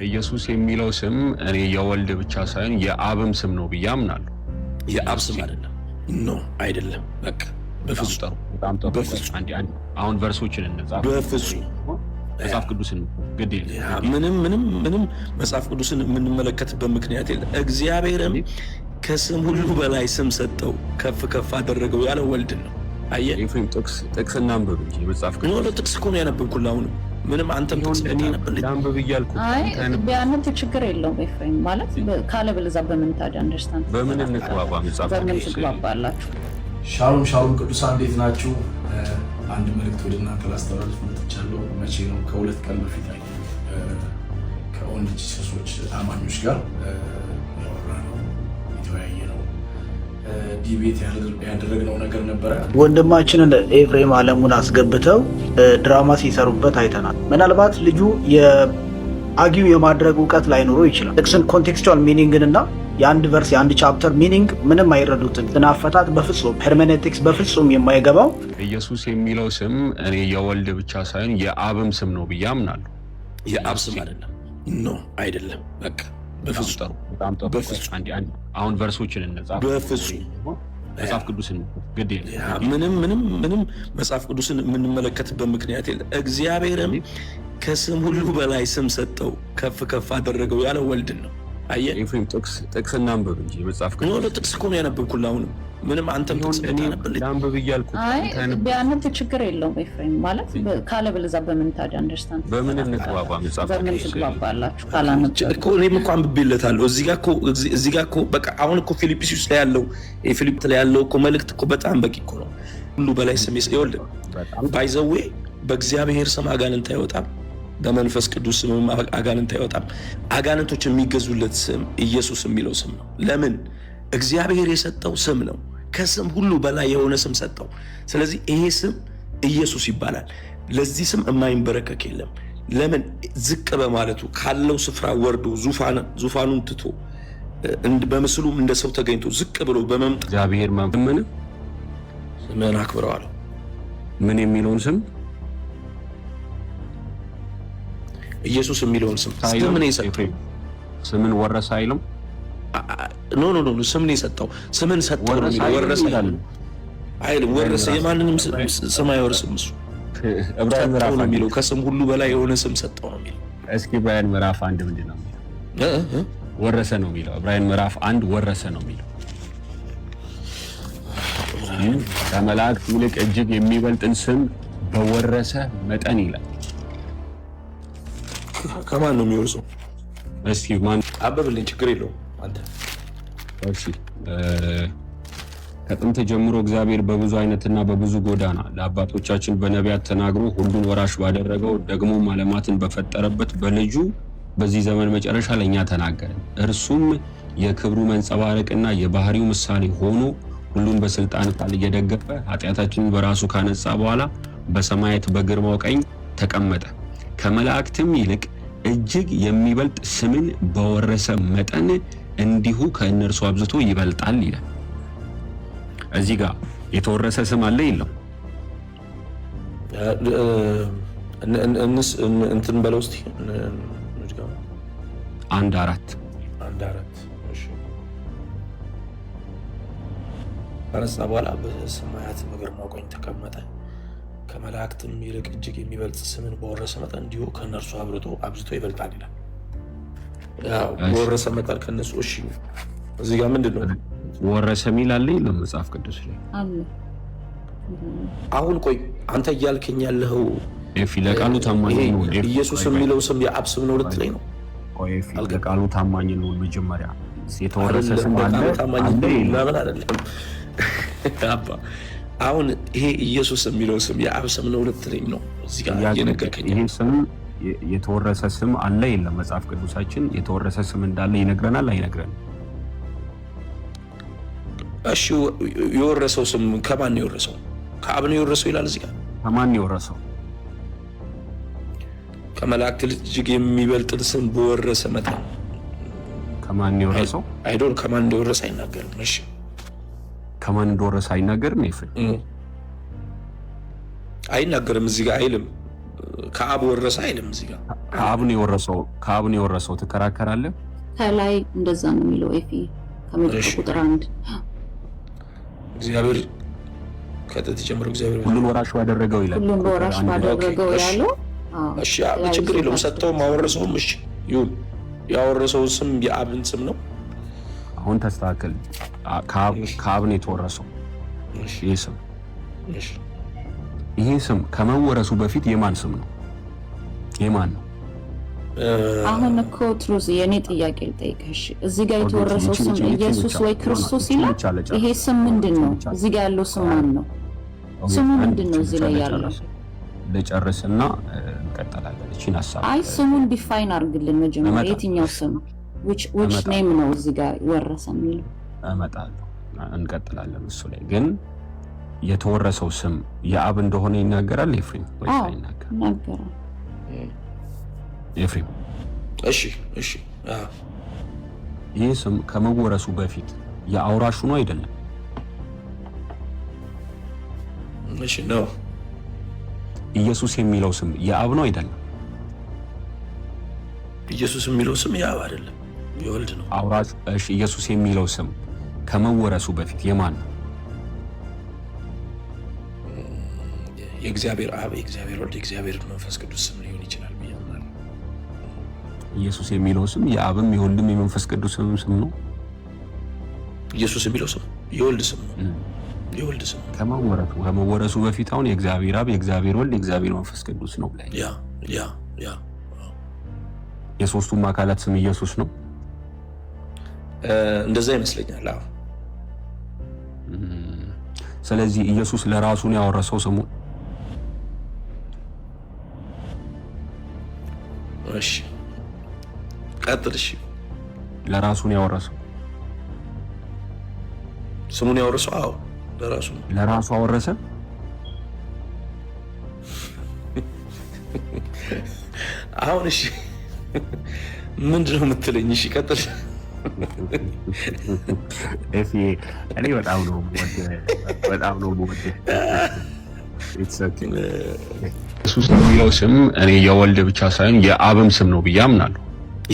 ኢየሱስ የሚለው ስም እኔ የወልድ ብቻ ሳይሆን የአብም ስም ነው ብዬ አምናለሁ። የአብ ስም አይደለም። ኖ አይደለም። በቃ በፍጹም አንድ አሁን ቨርሶችን እንጻፍ። በፍጹም መጽሐፍ ቅዱስን ግድ ምንም መጽሐፍ ቅዱስን የምንመለከትበት ምክንያት የለም። እግዚአብሔርም ከስም ሁሉ በላይ ስም ሰጠው፣ ከፍ ከፍ አደረገው ያለ ወልድ ነው። አየህ፣ ኤፍሬም ጥቅስ እናንብብ እንጂ መጽሐፍ ቅዱስ ነው። ጥቅስ እኮ ነው ያነበብኩት። አሁን ምንም አንተም ጥቅስ እናንብብ እያልኩ ቢያንተ ችግር የለውም ኤፍሬም። ማለት ካለ በለዛ በምን ታዲያ አንደርስታንድ በምን እንግባባ? መጽሐፍ በምን ትግባባላችሁ? ሻሎም ቅዱሳን እንዴት ናችሁ? አንድ መልእክት ወደ እናንተ ላስተላልፍ መጥቻለሁ። መቼ ነው? ከሁለት ቀን በፊት ላይ ከኦንሊ ጂሰሶች አማኞች ጋር ያወራነው የተወያየነው ዲቤት ያደረግነው ነገር ነበረ። ወንድማችንን ኤፍሬም አለሙን አስገብተው ድራማ ሲሰሩበት አይተናል። ምናልባት ልጁ የአጊው የማድረግ እውቀት ላይኖረው ይችላል። ጥቅስን ኮንቴክስቹዋል ሚኒንግን እና የአንድ ቨርስ የአንድ ቻፕተር ሚኒንግ ምንም አይረዱትም። ስናፈታት በፍጹም ሄርሜኔቲክስ በፍጹም የማይገባው ኢየሱስ የሚለው ስም እኔ የወልድ ብቻ ሳይሆን የአብም ስም ነው ብዬ አምናለሁ። የአብ ስም አይደለም። ኖ አይደለም። በቃ በፍጹም አሁን ቨርሶችን እንጻፍ። በፍጹም መጽሐፍ ቅዱስን ግድ ምንም መጽሐፍ ቅዱስን የምንመለከትበት ምክንያት የለም። እግዚአብሔርም ከስም ሁሉ በላይ ስም ሰጠው፣ ከፍ ከፍ አደረገው ያለ ወልድ ነው። አየህ፣ ኤፍሬም ጥቅስ እናንብብ እንጂ መጽሐፍ ቅዱስ ነው። ጥቅስ እኮ ነው ያነበብኩት። አሁን ምንም አንተም ጥቅስ እናንብብ እያልኩ ቢያንተ ችግር የለውም ኤፍሬም። ማለት ካለ በለዛ በምን ታዲያ አንደርስታንድ በምን እንግባባ? መጽሐፍ በምን ትግባባላችሁ? ካላነበብኩ እኮ እኔም እኮ አንብቤለታለሁ። እዚህ ጋር እኮ በቃ አሁን እኮ ፊልጵስዩስ ላይ ያለው ፊልጵ ላይ ያለው እኮ መልእክት እኮ በጣም በቂ እኮ ነው። ሁሉ በላይ ስም ይወልድ ባይዘዌ በእግዚአብሔር ስም አጋንንት አይወጣም፣ በመንፈስ ቅዱስ ስም አጋንንት አይወጣም። አጋንንቶች የሚገዙለት ስም ኢየሱስ የሚለው ስም ነው። ለምን? እግዚአብሔር የሰጠው ስም ነው። ከስም ሁሉ በላይ የሆነ ስም ሰጠው። ስለዚህ ይሄ ስም ኢየሱስ ይባላል። ለዚህ ስም የማይንበረከክ የለም። ለምን? ዝቅ በማለቱ ካለው ስፍራ ወርዶ ዙፋኑን ትቶ በምስሉም እንደ ሰው ተገኝቶ ዝቅ ብሎ በመምጣት እግዚአብሔር ስምን አክብረዋለሁ። ምን የሚለውን ስም ኢየሱስ የሚለውን ስም ምን የሰጠው? ስምን ወረሰ አይልም። ኖ ስምን የሰጠው ስምን ሰጠው ነው የሚለው። ወረሰ አይልም። ወረሰ የማንንም ስም አይወርስም። እሱ ዕብራውያን ምዕራፍ ነው የሚለው ከስም ሁሉ በላይ የሆነ ስም ሰጠው ነው የሚለው። እስኪ ዕብራውያን ምዕራፍ 1 ምንድን ነው የሚለው? ወረሰ ነው የሚለው። ዕብራውያን ምዕራፍ 1 ወረሰ ነው የሚለው። ከመላእክት ይልቅ እጅግ የሚበልጥን ስም በወረሰ መጠን ይላል። ከማን ነው የሚወርሰው? እስኪ ማን አበብልኝ። ችግር የለውም አንተ። እሺ፣ ከጥንት ጀምሮ እግዚአብሔር በብዙ አይነትና በብዙ ጎዳና ለአባቶቻችን በነቢያት ተናግሮ ሁሉን ወራሽ ባደረገው ደግሞም ዓለማትን በፈጠረበት በልጁ በዚህ ዘመን መጨረሻ ለእኛ ተናገረን። እርሱም የክብሩ መንጸባረቅና የባህሪው ምሳሌ ሆኖ ሁሉን በስልጣን ቃል እየደገፈ ኃጢአታችንን በራሱ ካነጻ በኋላ በሰማያት በግርማው ቀኝ ተቀመጠ። ከመላእክትም ይልቅ እጅግ የሚበልጥ ስምን በወረሰ መጠን እንዲሁ ከእነርሱ አብዝቶ ይበልጣል ይላል። እዚህ ጋር የተወረሰ ስም አለ የለም? እንትን በለው እስቲ 1:4 እሺ። ከነሳ በኋላ በሰማያት በግርማው ቀኝ ተቀመጠ፣ ከመላእክትም ይልቅ እጅግ የሚበልጥ ስምን በወረሰ መጠን እንዲሁ ከእነርሱ አብዝቶ ይበልጣል ይላል። ያው በወረሰ መጠን ከእነሱ። እሺ፣ እዚህ ጋር ምንድን ነው ወረሰ የሚል አለ የለም መጽሐፍ ቅዱስ ላይ? አሁን ቆይ አንተ እያልከኝ ያለኸው ለቃሉ ታማኝ ነው። ኢየሱስ የሚለው ስም የአብ ስም ነው ልትለኝ ነው? ለቃሉ ታማኝ ነው። መጀመሪያ የተወረሰ ስም አለ ለምን አይደለም? አባ አሁን ይሄ ኢየሱስ የሚለው ስም የአብ ስም ነው ልትለኝ ነው? እዚህ ጋር እየነገርከኝ ይሄ ስም የተወረሰ ስም አለ የለም? መጽሐፍ ቅዱሳችን የተወረሰ ስም እንዳለ ይነግረናል አይነግረንም? እሺ፣ የወረሰው ስም ከማን ነው የወረሰው? ከአብ ነው የወረሰው ይላል እዚህ ጋር። ከማን ነው የወረሰው? ከመላእክት እጅግ የሚበልጥን ስም በወረሰ መጠን። ከማን ነው የወረሰው? አይዶል ከማን እንደወረሰ አይናገርም። እሺ፣ ከማን እንደወረሰ አይናገርም? ኤፍሬም አይናገርም። እዚህ ጋር አይልም። ከአብ ወረሰ አይልም እዚህ ጋር። ከአብ ነው የወረሰው ትከራከራለህ? ከላይ እንደዛ ነው የሚለው ኤፊ ከመጀመሪያው ቁጥር 1 እግዚአብሔር ከጥንት ጀምሮ እግዚአብሔር ሁሉን ወራሽ ባደረገው ይላል። ሁሉን ወራሽ ባደረገው ያለው እሺ፣ ችግር የለውም ሰጠውም አወረሰውም። እሺ ይሁን። ያወረሰው ስም የአብን ስም ነው። አሁን ተስተካከል። ከአብ ነው የተወረሰው ይሄ ስም ከመወረሱ በፊት የማን ስም ነው? የማን ነው? አሁን እኮ ትሩዝ የኔ ጥያቄ ልጠይቅሽ። እዚህ ጋር የተወረሰው ስም ኢየሱስ ወይ ክርስቶስ ይላል። ይሄ ስም ምንድነው? እዚህ ጋር ያለው ስም ማን ነው? ስሙ ምንድነው? እዚህ ላይ ያለው ልጨርስና እንቀጥላለን። እቺን ሐሳብ አይ ስሙን ዲፋይን አድርግልን መጀመሪያ። የትኛው ስም which name ነው እዚህ ጋር ወረሰ የሚለው? እመጣለሁ፣ እንቀጥላለን። እሱ ላይ ግን የተወረሰው ስም የአብ እንደሆነ ይናገራል ኤፍሬም ወይ ይናገራል? ኤፍሬም እሺ ይህ ስም ከመወረሱ በፊት የአውራሹ ነው አይደለም? እሺ ነው። ኢየሱስ የሚለው ስም የአብ ነው አይደለም? ኢየሱስ የሚለው ስም የአብ አይደለም፣ የወልድ ነው። አውራሹ እሺ፣ ኢየሱስ የሚለው ስም ከመወረሱ በፊት የማን ነው? የእግዚአብሔር አብ፣ የእግዚአብሔር ወልድ፣ የእግዚአብሔር መንፈስ ቅዱስ ስም ሊሆን ይችላል ብዬ አምናለሁ። ኢየሱስ የሚለው ስም የአብም የወልድም የመንፈስ ቅዱስ ስም ነው። ኢየሱስ የሚለው ስም የወልድ ስም ነው። የወልድ ስም ከመወረሱ በፊት አሁን የእግዚአብሔር አብ፣ የእግዚአብሔር ወልድ፣ የእግዚአብሔር መንፈስ ቅዱስ ነው ብለህ ያ የሶስቱም አካላት ስም ኢየሱስ ነው። እንደዛ ይመስለኛል። አዎ። ስለዚህ ኢየሱስ ለራሱ ነው ያወረሰው ስሙ። እሺ ቀጥል። እሺ ለራሱ ነው ያወረሰው ስሙን ያወረሰው? አዎ ለራሱ አወረሰ። አሁን እሺ ምንድነው የምትለኝ? እሺ ቀጥል። ኤፊ እኔ በጣም ነው ኢየሱስ የሚለው ስም እኔ የወልድ ብቻ ሳይሆን የአብም ስም ነው ብዬ አምናለሁ።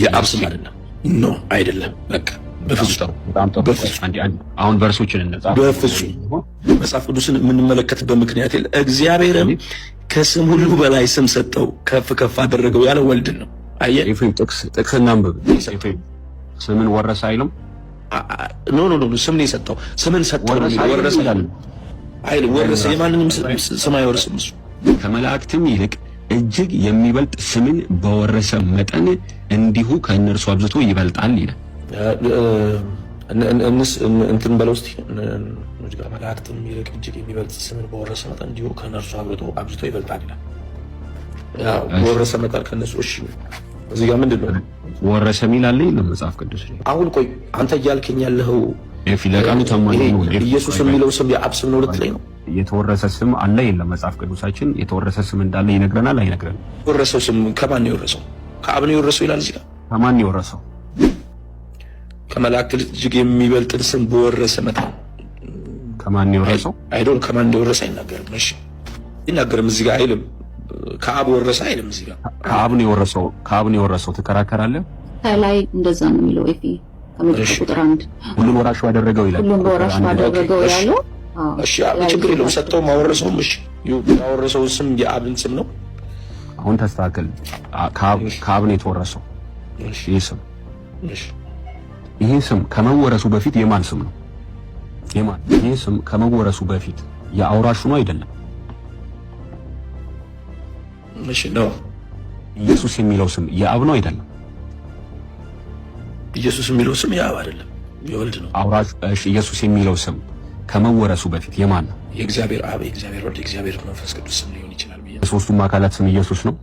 የአብ ስም አይደለም? ኖ አይደለም። በቃ በፍጹም አሁን ቨርሶችን እንጻፍ። በፍጹም መጽሐፍ ቅዱስን የምንመለከትበት ምክንያት የለ። እግዚአብሔርም ከስም ሁሉ በላይ ስም ሰጠው፣ ከፍ ከፍ አደረገው ያለ ወልድን ነው። አየህ፣ ኤፍሬም ጥቅስ እናንብብ። ስምን ወረሰ አይልም? ኖ ስም ነው የሰጠው። ስምን ሰጠው ነው ወረሰ አይልም። ወረሰ የማንንም ስም አይወርስም እሱ። ከመላእክትም ይልቅ እጅግ የሚበልጥ ስምን በወረሰ መጠን እንዲሁ ከእነርሱ አብዝቶ ይበልጣል ይላል። እንትን በለው እስቲ መላእክትም ይልቅ እጅግ የሚበልጥ ስምን በወረሰ መጠን እንዲሁ ከእነርሱ አብዝቶ ይበልጣል ይላል። በወረሰ መጠን ከእነሱ። እሺ እዚህ ጋር ምንድን ነው ወረሰ የሚል አለ የለም መጽሐፍ ቅዱስ ላይ? አሁን ቆይ አንተ እያልከኝ ያለኸው ለቃሉ ተማኝ ነው። ኢየሱስ የሚለው ስም የአብ ስም ነው ልትለኝ ነው? የተወረሰ ስም አለ የለም? መጽሐፍ ቅዱሳችን የተወረሰ ስም እንዳለ ይነግረናል አይነግረንም? የወረሰው ስም ከማን ነው የወረሰው? ከአብ ነው የወረሰው ይላል እዚህ ጋር። ከማን ነው የወረሰው? ከመላእክት እጅግ የሚበልጥን ስም በወረሰ መጠን። ከማን ነው የወረሰው? አይዶን ከማን ነው የወረሰ አይናገርም። እሺ ይናገርም እዚህ ጋር አይልም። ከአብ ወረሰ አይልም እዚህ ጋር። ከአብ ነው የወረሰው ትከራከራለህ? ከላይ እንደዛ ነው የሚለው ኤፊ ከመጀመሪያው ቁጥር 1 ሁሉን ወራሽ ባደረገው ይላል። ሁሉን ወራሽ ባደረገው ያለው እሺ ችግር የለውም ሰጠውም አወረሰውም። እሺ ያወረሰው ስም የአብን ስም ነው። አሁን ተስተካከል። ከአብ ነው የተወረሰው ይሄ ስም ከመወረሱ በፊት የማን ስም ነው? ይሄ ስም ከመወረሱ በፊት የአውራሹ ነው አይደለም? እሺ ነው። ኢየሱስ የሚለው ስም የአብ ነው አይደለም? ኢየሱስ የሚለው ስም የአብ አይደለም፣ የወልድ ነው። አውራሹ እሺ ኢየሱስ የሚለው ስም ከመወረሱ በፊት የማን ነው? የእግዚአብሔር አብ፣ የእግዚአብሔር ወልድ፣ የእግዚአብሔር መንፈስ ቅዱስ ስም ሊሆን ይችላል ብዬ። የሶስቱም አካላት ስም ኢየሱስ ነው።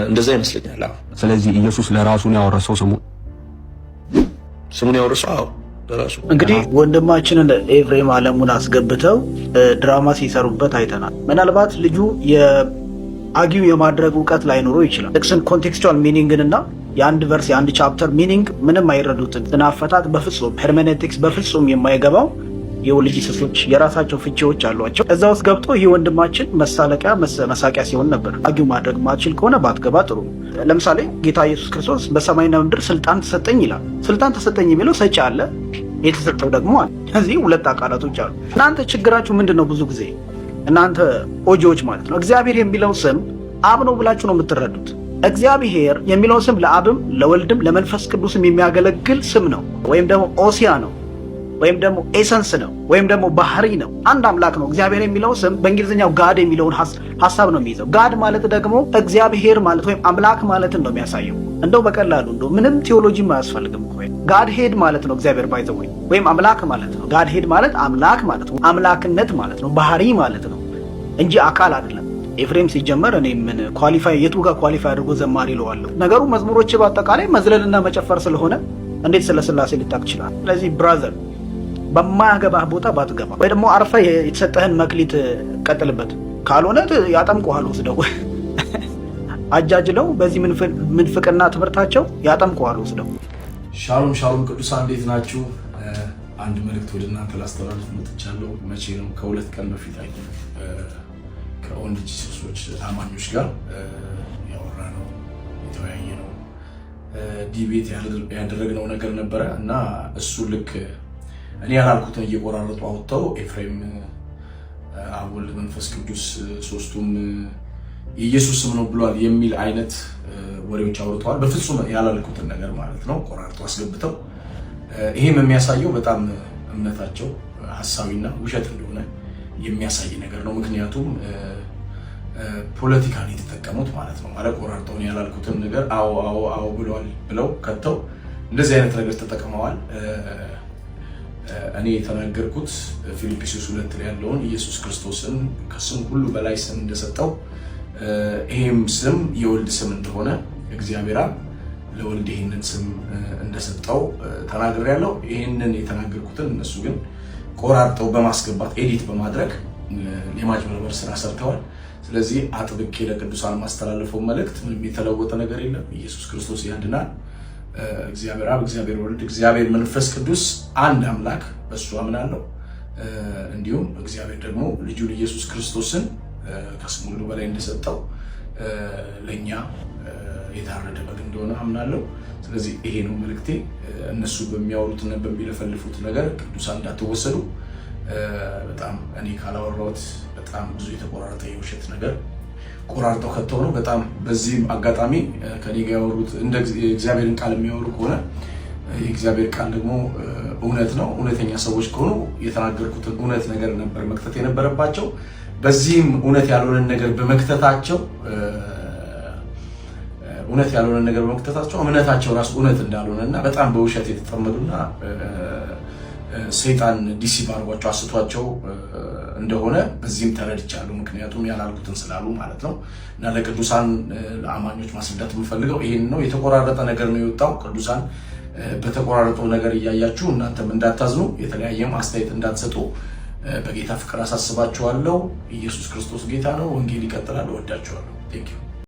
እንደዛ ይመስለኛል። አዎ። ስለዚህ ኢየሱስ ለራሱ ነው ያወረሰው ስሙን ያወረሰው? አዎ ለራሱ። እንግዲህ ወንድማችንን ኤፍሬም አለሙን አስገብተው ድራማ ሲሰሩበት አይተናል። ምናልባት ልጁ የአጊው የማድረግ እውቀት ላይኖረው ይችላል። ጥቅስን ኮንቴክስቹዋል ሚኒንግን እና የአንድ ቨርስ የአንድ ቻፕተር ሚኒንግ ምንም አይረዱትም። ጥናት አፈታት በፍጹም ሄርሜኔቲክስ በፍጹም የማይገባው የወልጅ ስሶች የራሳቸው ፍቺዎች አሏቸው። እዛ ውስጥ ገብቶ ይህ ወንድማችን መሳለቂያ መሳቂያ ሲሆን ነበር። አጊው ማድረግ ማችል ከሆነ ባትገባ ጥሩ። ለምሳሌ ጌታ ኢየሱስ ክርስቶስ በሰማይና ምድር ስልጣን ተሰጠኝ ይላል። ስልጣን ተሰጠኝ የሚለው ሰጪ አለ፣ የተሰጠው ደግሞ አለ። እዚህ ሁለት አካላቶች አሉ። እናንተ ችግራችሁ ምንድን ነው? ብዙ ጊዜ እናንተ ኦጂዎች ማለት ነው እግዚአብሔር የሚለው ስም አብ ነው ብላችሁ ነው የምትረዱት። እግዚአብሔር የሚለው ስም ለአብም ለወልድም ለመንፈስ ቅዱስም የሚያገለግል ስም ነው፣ ወይም ደግሞ ኦሲያ ነው፣ ወይም ደግሞ ኤሰንስ ነው፣ ወይም ደግሞ ባህሪ ነው። አንድ አምላክ ነው። እግዚአብሔር የሚለው ስም በእንግሊዝኛው ጋድ የሚለውን ሀሳብ ነው የሚይዘው። ጋድ ማለት ደግሞ እግዚአብሔር ማለት ወይም አምላክ ማለትን ነው የሚያሳየው። እንደው በቀላሉ እንደው ምንም ቴዎሎጂ አያስፈልግም እኮ ጋድ ሄድ ማለት ነው እግዚአብሔር ባይዘው ወይም አምላክ ማለት ነው። ጋድ ሄድ ማለት አምላክ ማለት ነው፣ አምላክነት ማለት ነው፣ ባህሪ ማለት ነው እንጂ አካል አይደለም። ኤፍሬም ሲጀመር እኔ ምን ኳሊፋይ የቱ ጋር ኳሊፋይ አድርጎ ዘማሪ ይለዋለሁ። ነገሩ መዝሙሮች በአጠቃላይ መዝለልና መጨፈር ስለሆነ እንዴት ስለ ስላሴ ልታቅ ይችላል? ስለዚህ ብራዘር በማያገባህ ቦታ ባትገባ፣ ወይ ደግሞ አርፈ የተሰጠህን መክሊት ቀጥልበት። ካልሆነ ያጠምቁሃል ወስደው አጃጅለው በዚህ ምንፍቅና ትምህርታቸው ያጠምቁሃል ወስደው። ሻሎም ሻሎም ቅዱሳን እንዴት ናችሁ? አንድ መልእክት ወደ እናንተ ላስተላልፍ መጥቻለሁ። መቼ ነው? ከ2 ቀን በፊት ከኦንሊ ጂሰሶች አማኞች ጋር ያወራነው የተወያየነው ዲቤት ያደረግነው ነገር ነበረ እና እሱ ልክ እኔ ያላልኩትን እየቆራረጡ አውጥተው ኤፍሬም አብ ወልድ መንፈስ ቅዱስ ሶስቱም የኢየሱስ ስም ነው ብሏል የሚል አይነት ወሬዎች አውርተዋል። በፍጹም ያላልኩትን ነገር ማለት ነው ቆራርጦ አስገብተው። ይሄም የሚያሳየው በጣም እምነታቸው ሐሳዊና ውሸት እንደሆነ የሚያሳይ ነገር ነው። ምክንያቱም ፖለቲካን የተጠቀሙት ማለት ነው። ማለት ቆራርጠውን ያላልኩትን ነገር አዎ አዎ አዎ ብለዋል ብለው ከተው እንደዚህ አይነት ነገር ተጠቅመዋል። እኔ የተናገርኩት ፊልጵስዩስ 2 ላይ ያለውን ኢየሱስ ክርስቶስን ከስም ሁሉ በላይ ስም እንደሰጠው ይሄም ስም የወልድ ስም እንደሆነ እግዚአብሔር ለወልድ ይሄንን ስም እንደሰጠው ተናግሬያለሁ። ይሄንን የተናገርኩትን እነሱ ግን ቆራርጠው በማስገባት ኤዲት በማድረግ የማጭበርበር ስራ ሰርተዋል። ስለዚህ አጥብቄ ለቅዱሳን ማስተላለፈው መልእክት ምንም የተለወጠ ነገር የለም። ኢየሱስ ክርስቶስ ያድናል። እግዚአብሔር አብ፣ እግዚአብሔር ወልድ፣ እግዚአብሔር መንፈስ ቅዱስ አንድ አምላክ በሱ አምናለሁ። እንዲሁም እግዚአብሔር ደግሞ ልጁን ኢየሱስ ክርስቶስን ከስሙ ሁሉ በላይ እንደሰጠው ለኛ የታረደ በግ እንደሆነ አምናለሁ። ስለዚህ ይሄ ነው መልእክቴ። እነሱ በሚያወሩትና በሚለፈልፉት ነገር ቅዱሳን እንዳትወሰዱ። በጣም እኔ ካላወራሁት በጣም ብዙ የተቆራረጠ የውሸት ነገር ቆራርጠው ከተው ነው። በጣም በዚህ አጋጣሚ ከኔ ጋር ያወሩት እንደ እግዚአብሔርን ቃል የሚያወሩ ከሆነ የእግዚአብሔር ቃል ደግሞ እውነት ነው። እውነተኛ ሰዎች ከሆኑ የተናገርኩትን እውነት ነገር ነበር መክተት የነበረባቸው። በዚህም እውነት ያልሆነ ነገር በመክተታቸው እምነታቸው ራሱ እውነት እንዳልሆነና በጣም በውሸት የተጠመዱና ሰይጣን ዲሲቭ አድርጓቸው አስቷቸው እንደሆነ በዚህም ተረድቻለሁ። ምክንያቱም ያላልኩትን ስላሉ ማለት ነው። እና ለቅዱሳን ለአማኞች ማስረዳት የምፈልገው ይሄን ነው። የተቆራረጠ ነገር ነው የወጣው። ቅዱሳን በተቆራረጠው ነገር እያያችሁ እናንተም እንዳታዝኑ፣ የተለያየም አስተያየት እንዳትሰጡ በጌታ ፍቅር አሳስባችኋለሁ። ኢየሱስ ክርስቶስ ጌታ ነው። ወንጌል ይቀጥላል። ወዳችኋለሁ። ቴንክ ዩ